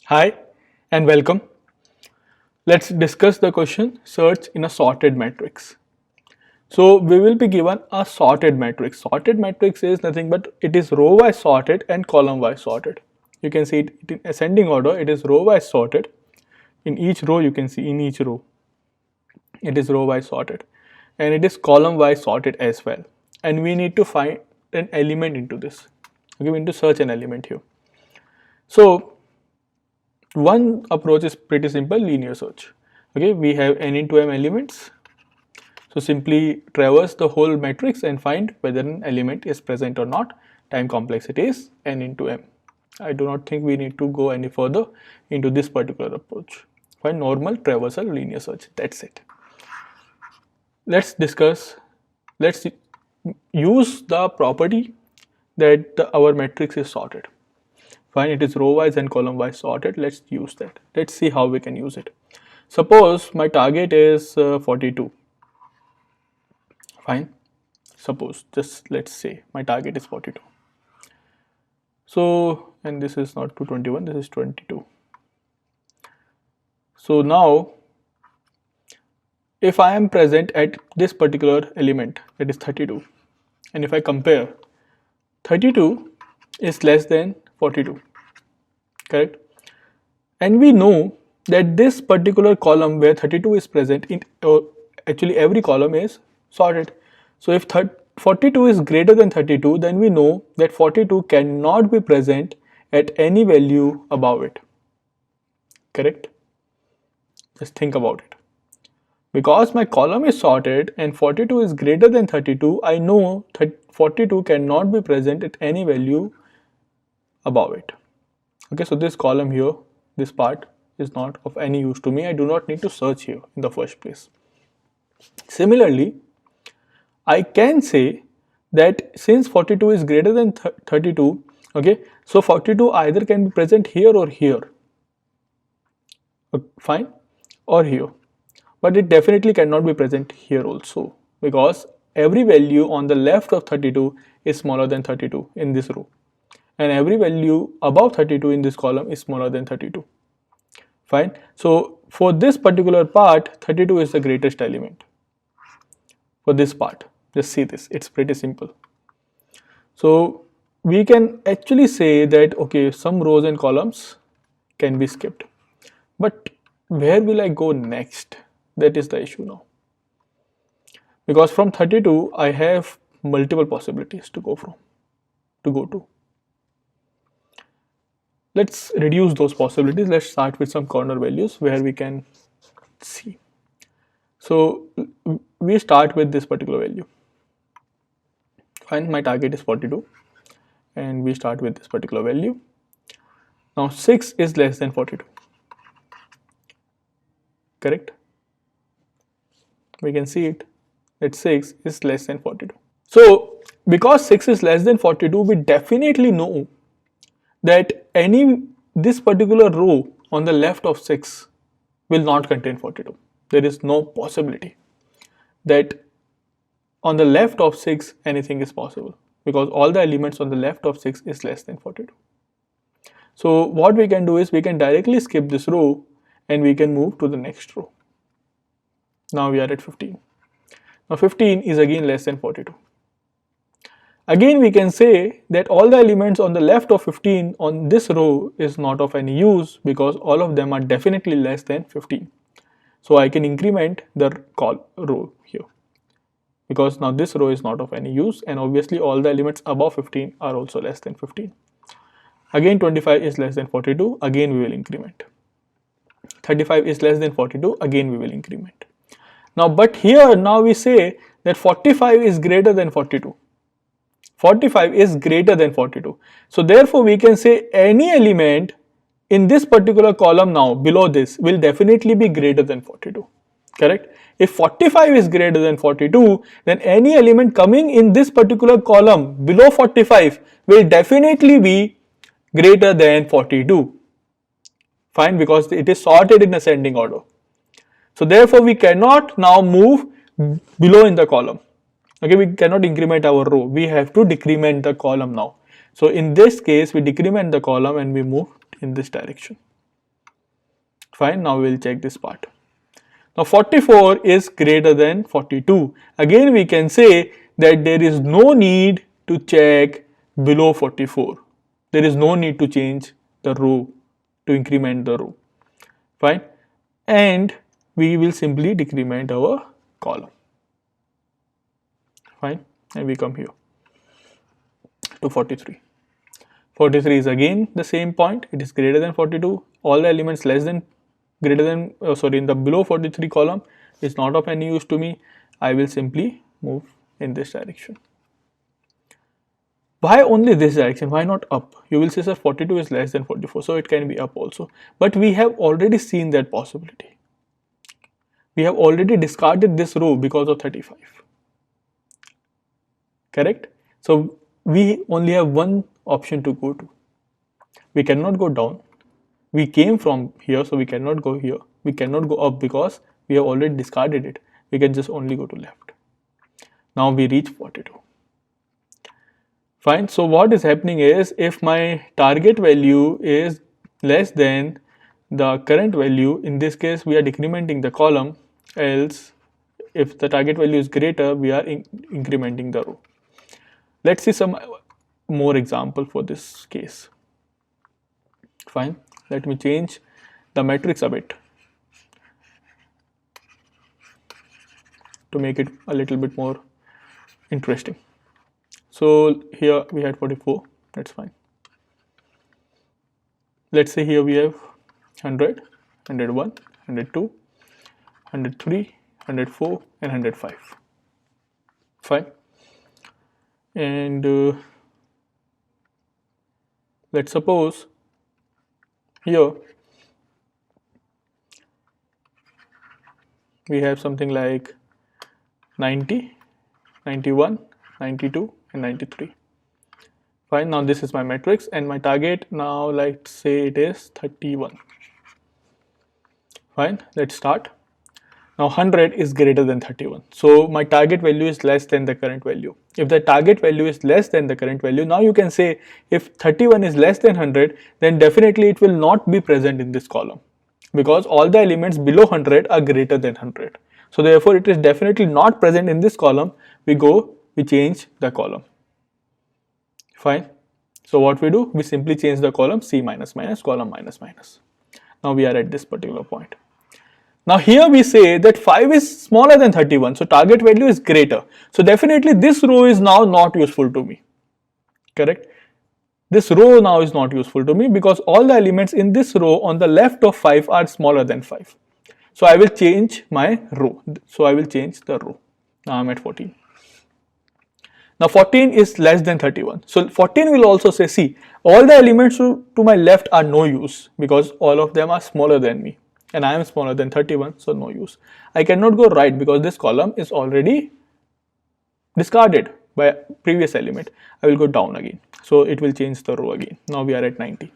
Hi and welcome. Let's discuss the question search in a sorted matrix. So we will be given a sorted matrix. Sorted matrix is nothing but it is row wise sorted and column wise sorted. You can see it in ascending order, it is row wise sorted. In each row you can see in each row it is row wise sorted and it is column wise sorted as well. And we need to find an element into this. Okay, we need to search an element here. So one approach is pretty simple, linear search. Okay, we have n into m elements, so simply traverse the whole matrix and find whether an element is present or not. Time complexity is n into m. I do not think we need to go any further into this particular approach. Find normal traversal linear search, that's it. Let's discuss, let's use the property that our matrix is sorted. Fine, it is row wise and column wise sorted. Let's use that. Let's see how we can use it. Suppose my target is 42. Fine, suppose, just let's say my target is 42. So, and this is not 221, this is 22. So now if I am present at this particular element, that is 32, and if I compare, 32 is less than 42, correct? And we know that this particular column where 32 is present, in actually every column is sorted. So if 42 is greater than 32, then we know that 42 cannot be present at any value above it, correct? Just think about it. Because my column is sorted and 42 is greater than 32, I know 42 cannot be present at any value above it. Okay, so this column here, this part is not of any use to me. I do not need to search here in the first place. Similarly, I can say that since 42 is greater than 32, okay, so 42 either can be present here or here, fine, or here, but it definitely cannot be present here also, because every value on the left of 32 is smaller than 32 in this row, and every value above 32 in this column is smaller than 32. Fine, so for this particular part 32 is the greatest element. For this part, just see this, it's pretty simple. So we can actually say that okay, some rows and columns can be skipped, but where will I go next? That is the issue now, because from 32 I have multiple possibilities to go to. Let's reduce those possibilities. Let's start with some corner values where we can see. So we start with this particular value. Fine, my target is 42 and we start with this particular value. Now 6 is less than 42, correct? We can see it that 6 is less than 42. So because 6 is less than 42, we definitely know that this particular row on the left of 6 will not contain 42. There is no possibility that on the left of 6 anything is possible, because all the elements on the left of 6 is less than 42. So what we can do is we can directly skip this row and we can move to the next row. Now we are at 15. Now 15 is again less than 42. Again we can say that all the elements on the left of 15 on this row is not of any use, because all of them are definitely less than 15. So I can increment the row here, because now this row is not of any use, and obviously all the elements above 15 are also less than 15. Again 25 is less than 42, again we will increment. 35 is less than 42, again we will increment. Now but here now we say that 45 is greater than 42. 45 is greater than 42. So therefore we can say any element in this particular column now below this will definitely be greater than 42, correct? If 45 is greater than 42, then any element coming in this particular column below 45 will definitely be greater than 42. Fine, because it is sorted in ascending order. So therefore we cannot now move below in the column. Okay, we cannot increment our row, we have to decrement the column now. So in this case we decrement the column and we move in this direction. Fine, now we will check this part. Now 44 is greater than 42. Again we can say that there is no need to check below 44. There is no need to change the row, to increment the row. Fine, and we will simply decrement our column. Fine, and we come here to 43. 43 is again the same point, it is greater than 42. All the elements less than greater than in the below 43 column is not of any use to me. I will simply move in this direction. Why only this direction? Why not up? You will say, sir, 42 is less than 44, so it can be up also. But we have already seen that possibility. We have already discarded this row because of 35. Correct? So we only have one option to go to. We cannot go down. We came from here, so we cannot go here. We cannot go up because we have already discarded it. We can just only go to left. Now we reach 42. Fine. So what is happening is, if my target value is less than the current value, in this case we are decrementing the column, else if the target value is greater, we are incrementing the row. Let's see some more example for this case. Fine, let me change the matrix a bit to make it a little bit more interesting. So here we had 44, that's fine. Let's say here we have 100, 101, 102, 103, 104 and 105. Fine. And let's suppose here we have something like 90, 91, 92 and 93. Fine, now this is my matrix and my target, now let's say it is 31. Fine, let's start. Now 100 is greater than 31, so my target value is less than the current value. If the target value is less than the current value, now you can say if 31 is less than 100, then definitely it will not be present in this column, because all the elements below 100 are greater than 100. So therefore it is definitely not present in this column. We change the column. Fine. So what we do, we simply change the column C minus minus, column minus minus. Now we are at this particular point. Now here we say that 5 is smaller than 31, so target value is greater. So definitely this row is now not useful to me. Correct? This row now is not useful to me because all the elements in this row on the left of 5 are smaller than 5. So I will change my row. So I will change the row. Now I am at 14. Now 14 is less than 31. So 14 will also say, see, all the elements to my left are no use because all of them are smaller than me. And I am smaller than 31, so no use. I cannot go right because this column is already discarded by previous element. I will go down again. So it will change the row again. Now we are at 90.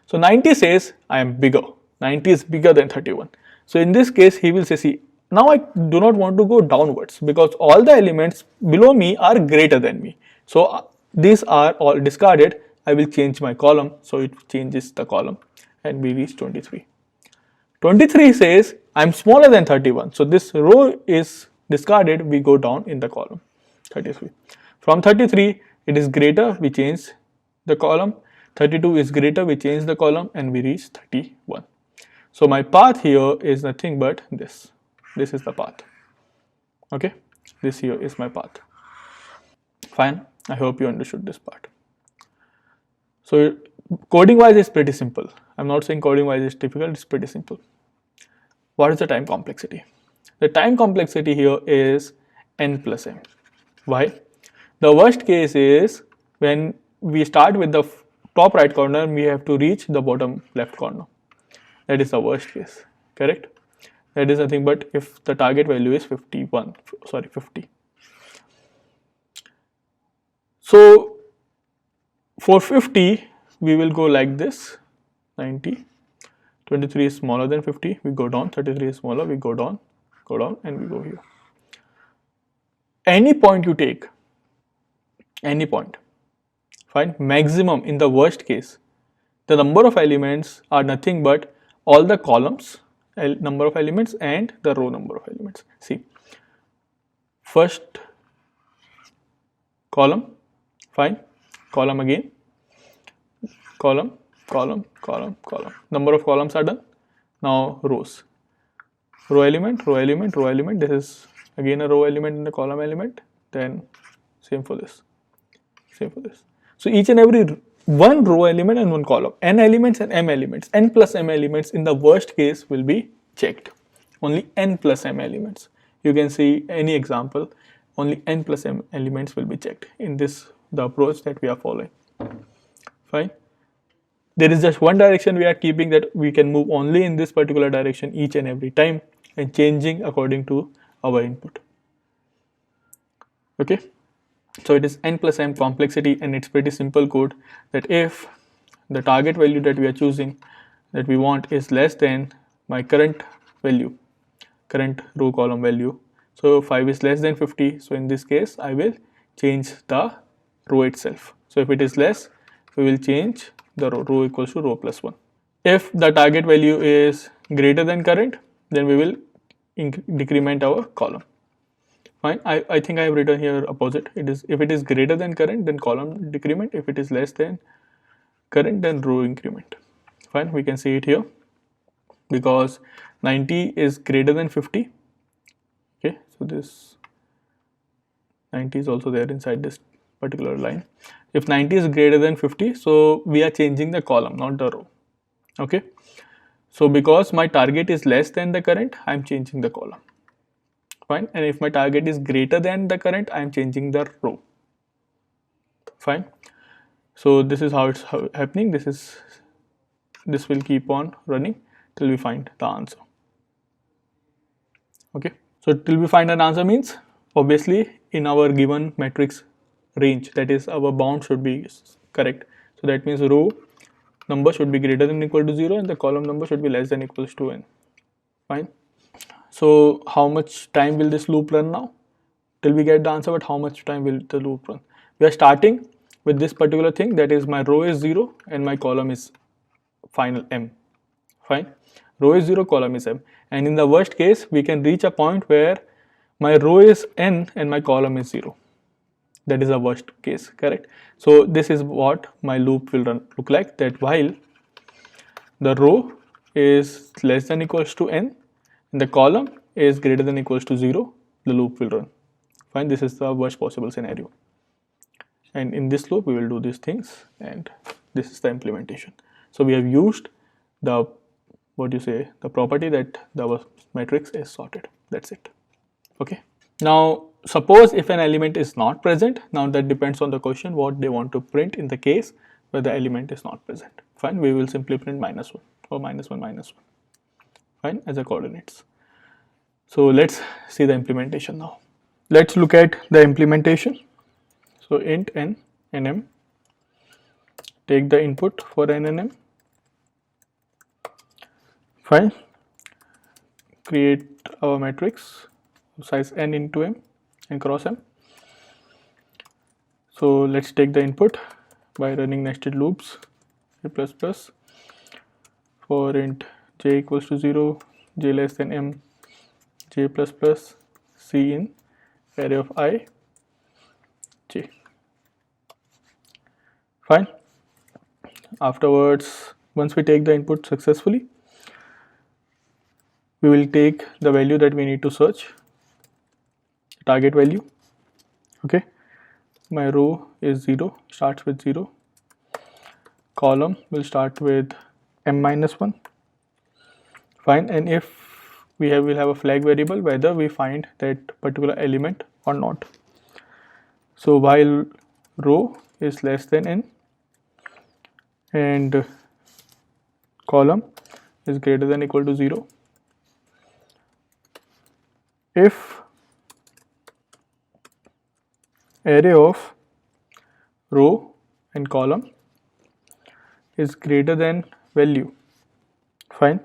So 90 says I am bigger. 90 is bigger than 31. So in this case, he will say, see, now I do not want to go downwards because all the elements below me are greater than me. So these are all discarded. I will change my column. So it changes the column and we reach 23. 23 says I am smaller than 31. So this row is discarded. We go down in the column 33. From 33, it is greater. We change the column. 32 is greater. We change the column and we reach 31. So my path here is nothing but this. This is the path. Okay. This here is my path. Fine. I hope you understood this part. So coding wise is pretty simple. I'm not saying coding wise is difficult. It's pretty simple. What is the time complexity? The time complexity here is n plus m. Why? The worst case is when we start with the top right corner, we have to reach the bottom left corner. That is the worst case. Correct? That is nothing but if the target value is 50. So for 50, we will go like this. 90. 23 is smaller than 50, we go down. 33 is smaller, we go down, and we go here. Any point you take, any point, fine, maximum in the worst case, the number of elements are nothing but all the columns number of elements and the row number of elements. See, first column, fine, column again, column, column, column, column. Number of columns are done. Now rows, row element, row element, row element. This is again a row element and a column element. Then same for this, same for this. So each and every one row element and one column, n elements and m elements, n plus m elements in the worst case will be checked. Only n plus m elements. You can see any example, only n plus m elements will be checked in this, the approach that we are following. Fine. There is just one direction we are keeping, that we can move only in this particular direction each and every time and changing according to our input. Okay. So it is n plus m complexity, and it's pretty simple code that if the target value that we are choosing, that we want, is less than my current value, current row column value. So 5 is less than 50. So in this case, I will change the row itself. So if it is less, we will change the row equals to row plus 1. If the target value is greater than current, then we will decrement our column. Fine. I think I have written here opposite. It is, if it is greater than current, then column decrement. If it is less than current, then row increment. Fine. We can see it here because 90 is greater than 50. Okay. So this 90 is also there inside this particular line. If 90 is greater than 50, so we are changing the column, not the row. Okay. So because my target is less than the current, I am changing the column. Fine. And if my target is greater than the current, I am changing the row. Fine. So this is how it's happening. This will keep on running till we find the answer. Okay. So till we find an answer means, obviously in our given matrix range, that is our bound should be correct. So that means row number should be greater than or equal to 0 and the column number should be less than or equals to n. Fine. So how much time will this loop run now? Till we get the answer, but how much time will the loop run? We are starting with this particular thing, that is my row is 0 and my column is final m. Fine. Row is 0, column is m. And in the worst case, we can reach a point where my row is n and my column is 0. That is the worst case, correct? So this is what my loop will look like, that while the row is less than or equals to n and the column is greater than or equals to 0, the loop will run. Fine. This is the worst possible scenario. And in this loop, we will do these things, and this is the implementation. So we have used the, the property that the matrix is sorted. That's it. Okay. Now suppose if an element is not present, now that depends on the question what they want to print in the case where the element is not present. Fine. We will simply print -1 or -1 -1. Fine, as a coordinates. So let's see the implementation now. Let's look at the implementation. So int n and m, take the input for n and m. Fine. Create our matrix size n into m and cross m. So let's take the input by running nested loops a++ for int j equals to 0, j less than m, j++ c in array of I, j. Fine. Afterwards, once we take the input successfully, we will take the value that we need to search, target value. Okay. My row is 0, starts with 0. Column will start with m-1. Fine. And if we'll have a flag variable whether we find that particular element or not. So while row is less than n and column is greater than or equal to 0, if array of row and column is greater than value, fine,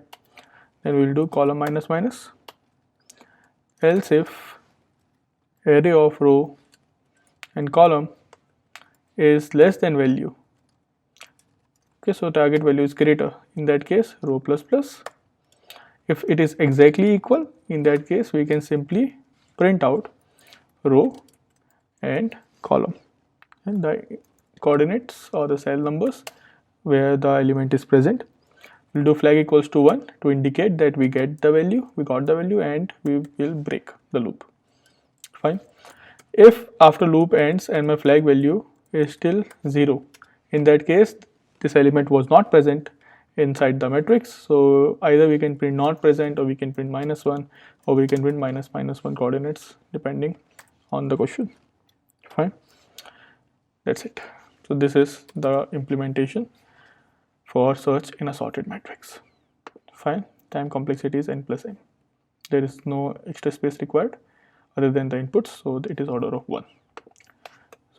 then we will do column minus minus. Else if array of row and column is less than value, Okay, so target value is greater. In that case, row plus plus. If it is exactly equal, in that case we can simply print out row and column and the coordinates or the cell numbers where the element is present. We'll do flag equals to 1 to indicate that we got the value, and we will break the loop. Fine. If after loop ends and my flag value is still 0, in that case this element was not present inside the matrix, so either we can print not present, or we can print -1, or we can print -1 coordinates depending on the question. Fine, that's it. So this is the implementation for search in a sorted matrix. Fine, time complexity is n plus n. There is no extra space required other than the inputs, so it is order of 1.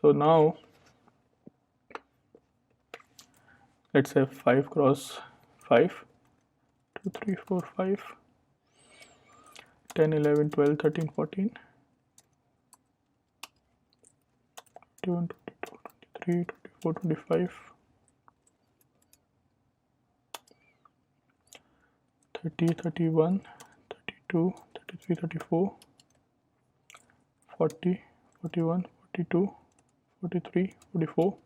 So now let's have 5 cross 5, 2, 3, 4, 5, 10, 11, 12, 13, 14, 21, 22, 23, 24, 25, 30, 31, 32, 33, 34, 40, 41, 42, 43, 44.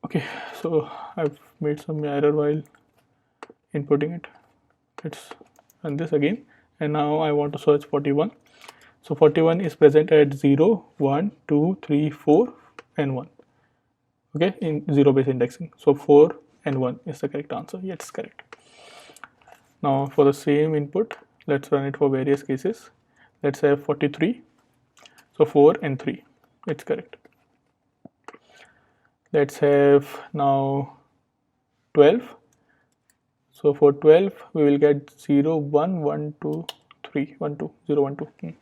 Okay, so I've made some error while inputting it. Let's run this again, and now I want to search 41. So 41 is present at 0, 1, 2, 3, 4 and 1. Okay, in 0 base indexing. So 4 and 1 is the correct answer. Yes, correct. Now for the same input, let's run it for various cases. Let's have 43. So 4 and 3, it's correct. Let's have now 12. So for 12 we will get 0, 1, 1, 2, 3, 1, 2, 0, 1, 2.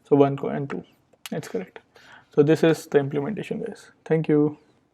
So 1 and 2, that's correct. So this is the implementation, guys. Thank you.